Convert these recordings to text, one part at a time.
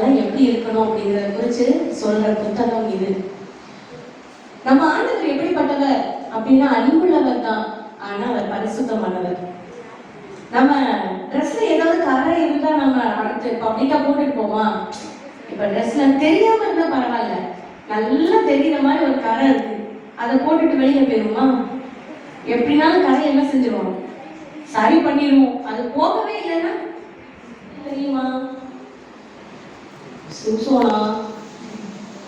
தான் எப்படி இருக்கணும் அப்படிங்கிறத குறித்து சொல்ற புத்தகம் இது. நம்ம ஆண்டவர் எப்படிப்பட்டவர் அப்படின்னா அன்புள்ளவர் தான், ஆனா அவர் பரிசுத்தமானவர். நம்ம ட்ரெஸ்ல ஏதாவது கரை இருந்தா நம்ம அடுத்து பப்ளிக்கா போட்டுட்டு போமா? இப்ப ட்ரெஸ்ல தெரியாம இருந்தா பரவாயில்ல, நல்லா தெரியுற மாதிரி ஒரு கரை இருக்கு, அதை போட்டுட்டு வெளியே போயிருமா? எப்படினாலும் கரை என்ன செஞ்சிருவோம், சரி பண்ணிடுவோம். அது போகவே இல்லைன்னா தெரியுமா? சிம்சோனா,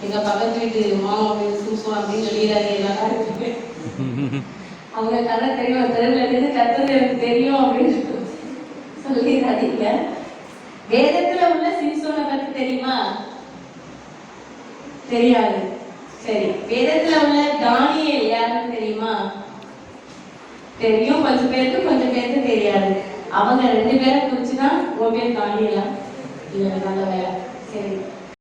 எங்க பக்கத்து வீட்டு மாமா வீடு சிம்சோனா அப்படின்னு சொல்லிடுறாரு எல்லாரும். அவங்க கதை தெரியும், தெருவில் இருந்து கத்துறது எனக்கு தெரியும் அப்படின்னு சொல்லிடாதீங்க. வேதத்துல உள்ள சிம்சோனை பத்தி தெரியுமா? தெரியாது. சரி, வேதத்துல உள்ள தானியேல் யாருன்னு தெரியுமா? தெரியும், கொஞ்சம் பேருக்கு தெரியாது. அவங்க 2 பேரை குறிச்சுதான் உன் பேர் தானியேலா? இல்ல, நல்ல வேலை.